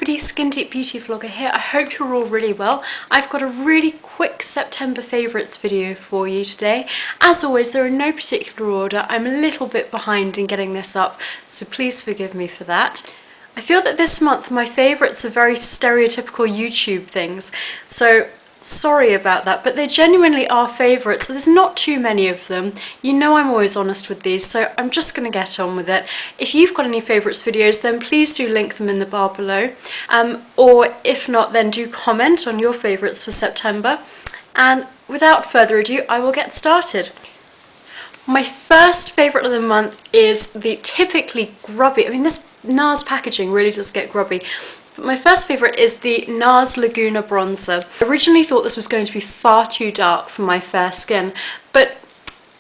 everybody, Skin Deep Beauty Vlogger here. I hope you're all really well. I've got a really quick September favourites video for you today. As always, they're in no particular order. I'm a little bit behind in getting this up, so please forgive me for that. I feel that this month my favourites are very stereotypical YouTube things, so sorry about that, but they genuinely are favourites. There's not too many of them. You know I'm always honest with these, so I'm just going to get on with it. If you've got any favourites videos, then please do link them in the bar below. Or if not, then do comment on your favourites for September. And without further ado, I will get started. My first favourite of the month is the typically grubby, this NARS packaging really does get grubby. My first favourite is the NARS Laguna bronzer. I originally thought this was going to be far too dark for my fair skin, but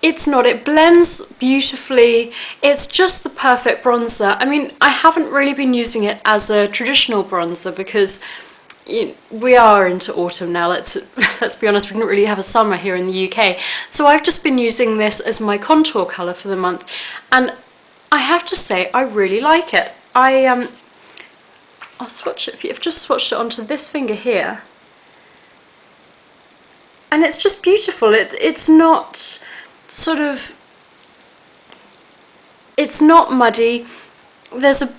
it's not. It blends beautifully. It's just the perfect bronzer. I haven't really been using it as a traditional bronzer because we are into autumn now, let's be honest, we didn't really have a summer here in the UK. So I've just been using this as my contour colour for the month, and I have to say I really like it. I'll swatch it for you. I've just swatched it onto this finger here. And it's just beautiful. It's not it's not muddy. There's a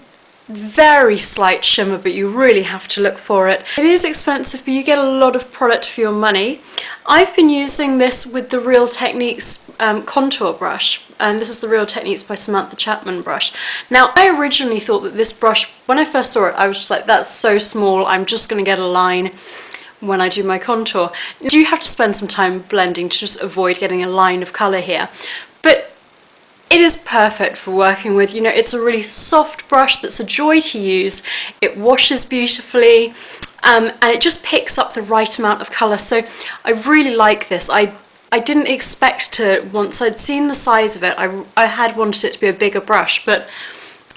very slight shimmer, but you really have to look for it. It is expensive, but you get a lot of product for your money. I've been using this with the Real Techniques contour brush, and this is the Real Techniques by Samantha Chapman brush. Now, I originally thought that this brush, when I first saw it, I was just like, that's so small, I'm just going to get a line when I do my contour. You do have to spend some time blending to just avoid getting a line of colour here, but it is perfect for working with. It's a really soft brush that's a joy to use. It washes beautifully, and it just picks up the right amount of colour, so I really like this. I didn't expect to, once I'd seen the size of it, I had wanted it to be a bigger brush, but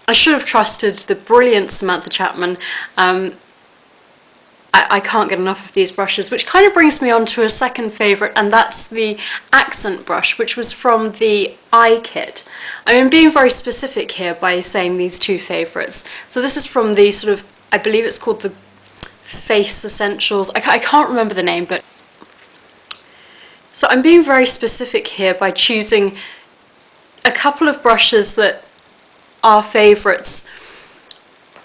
I should have trusted the brilliant Samantha Chapman. I can't get enough of these brushes, which kind of brings me on to a second favourite, and that's the accent brush, which was from the eye kit. I'm being very specific here by saying these two favourites. So this is from the I believe it's called the Face Essentials. I can't remember the name, but so I'm being very specific here by choosing a couple of brushes that are favourites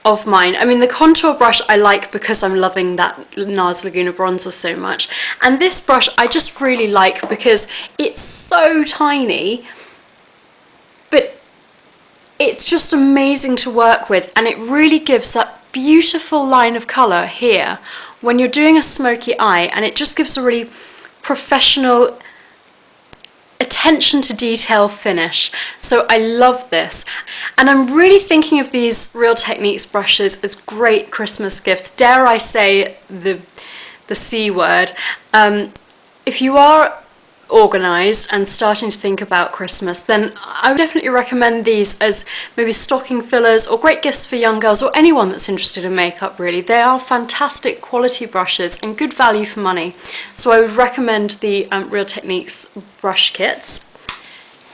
of mine. The contour brush I like because I'm loving that NARS Laguna bronzer so much. And this brush I just really like because it's so tiny, but it's just amazing to work with, and it really gives that beautiful line of colour here when you're doing a smoky eye, and it just gives a really professional attention to detail finish. So I love this, and I'm really thinking of these Real Techniques brushes as great Christmas gifts. Dare I say the C word. If you are organised and starting to think about Christmas, then I would definitely recommend these as maybe stocking fillers or great gifts for young girls or anyone that's interested in makeup, really. They are fantastic quality brushes and good value for money. So I would recommend the Real Techniques brush kits.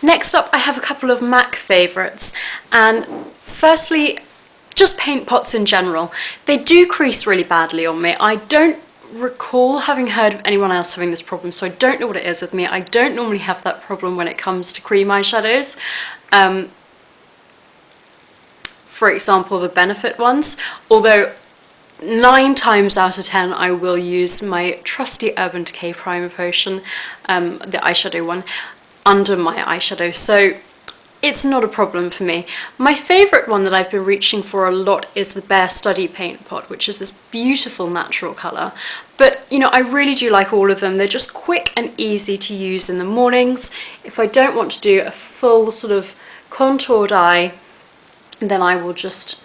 Next up, I have a couple of MAC favourites, and firstly, just paint pots in general. They do crease really badly on me. I don't recall having heard of anyone else having this problem, so I don't know what it is with me. I don't normally have that problem when it comes to cream eyeshadows. For example, the Benefit ones, although 9 times out of 10 I will use my trusty Urban Decay Primer Potion, the eyeshadow one, under my eyeshadow, so it's not a problem for me. My favourite one that I've been reaching for a lot is the Bare Study Paint Pot, which is this beautiful natural colour. But, I really do like all of them. They're just quick and easy to use in the mornings. If I don't want to do a full contoured eye, then I will just,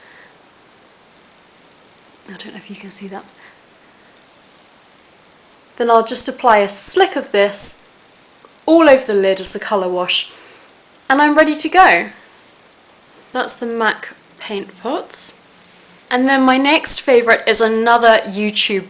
I don't know if you can see that, then I'll just apply a slick of this all over the lid as a colour wash, and I'm ready to go. That's the MAC paint pots. And then my next favourite is another YouTube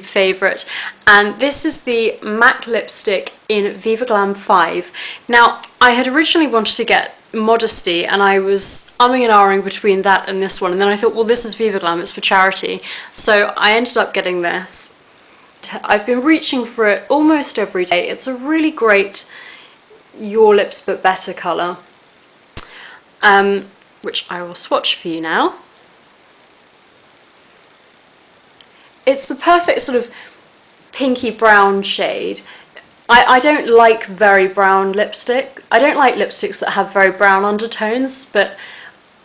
favourite, and this is the MAC lipstick in Viva Glam V. Now, I had originally wanted to get Modesty, and I was umming and ahhing between that and this one, and then I thought, well, this is Viva Glam, it's for charity, so I ended up getting this. I've been reaching for it almost every day. It's a really great Your Lips But Better colour, which I will swatch for you now. It's the perfect sort of pinky brown shade. I don't like very brown lipstick. I don't like lipsticks that have very brown undertones, but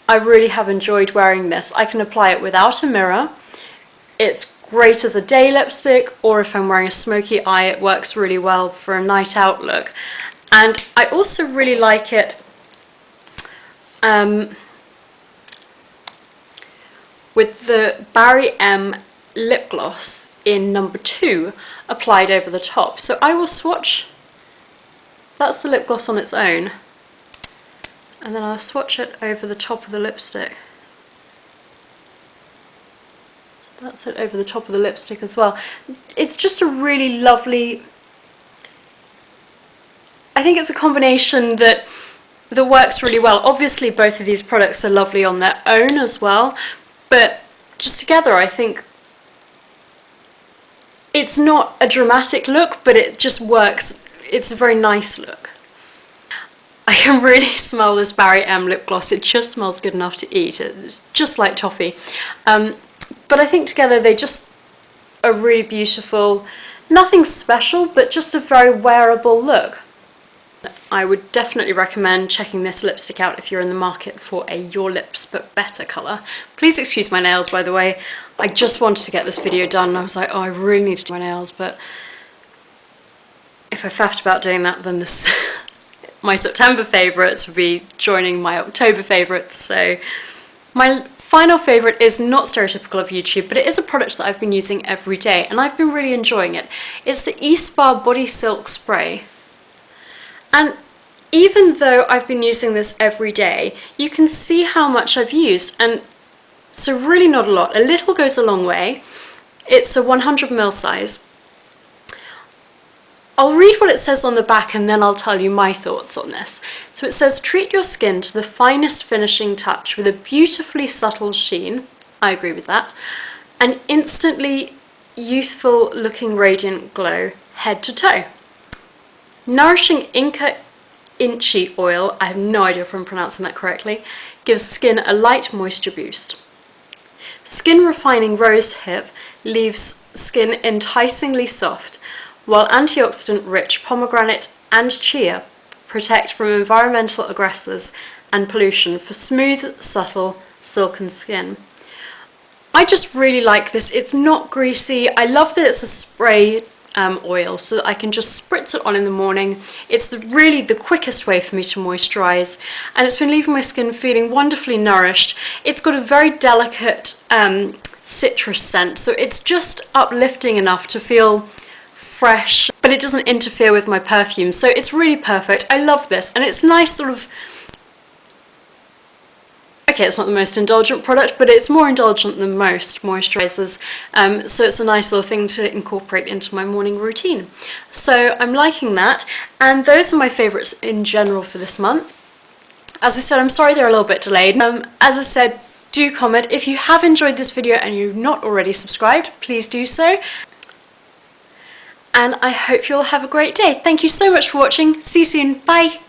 I really have enjoyed wearing this. I can apply it without a mirror. It's great as a day lipstick, or if I'm wearing a smoky eye, it works really well for a night out look. And I also really like it with the Barry M lip gloss in number 2 applied over the top. So I will swatch, that's the lip gloss on its own, and then I'll swatch it over the top of the lipstick. That's it over the top of the lipstick as well. It's just a really lovely, I think it's a combination that works really well. Obviously both of these products are lovely on their own as well, but just together I think it's not a dramatic look, but it just works. It's a very nice look. I can really smell this Barry M lip gloss. It just smells good enough to eat. It's just like toffee. But I think together they just are really beautiful. Nothing special, but just a very wearable look. I would definitely recommend checking this lipstick out if you're in the market for a Your Lips But Better colour. Please excuse my nails, by the way. I just wanted to get this video done and I was like, oh, I really need to do my nails, but if I faffed about doing that, then this my September favourites would be joining my October favourites. So my final favourite is not stereotypical of YouTube, but it is a product that I've been using every day and I've been really enjoying it. It's the Espa Body Silk Spray. And even though I've been using this every day, you can see how much I've used, and so really not a lot. A little goes a long way. It's a 100ml size. I'll read what it says on the back and then I'll tell you my thoughts on this. So it says, treat your skin to the finest finishing touch with a beautifully subtle sheen, I agree with that, an instantly youthful looking radiant glow head to toe. Nourishing Inca Inchi oil, I have no idea if I'm pronouncing that correctly, gives skin a light moisture boost. Skin refining rose hip leaves skin enticingly soft, while antioxidant rich pomegranate and chia protect from environmental aggressors and pollution for smooth, subtle, silken skin. I just really like this. It's not greasy. I love that it's a spray oil, so that I can just spritz it on in the morning. It's really the quickest way for me to moisturise, and it's been leaving my skin feeling wonderfully nourished. It's got a very delicate citrus scent, so it's just uplifting enough to feel fresh, but it doesn't interfere with my perfume, so it's really perfect. I love this, and it's nice sort of, okay, it's not the most indulgent product, but it's more indulgent than most moisturisers, so it's a nice little thing to incorporate into my morning routine. So I'm liking that, and those are my favourites in general for this month. As I said, I'm sorry they're a little bit delayed. As I said, do comment. If you have enjoyed this video and you've not already subscribed, please do so. And I hope you'll have a great day. Thank you so much for watching. See you soon. Bye.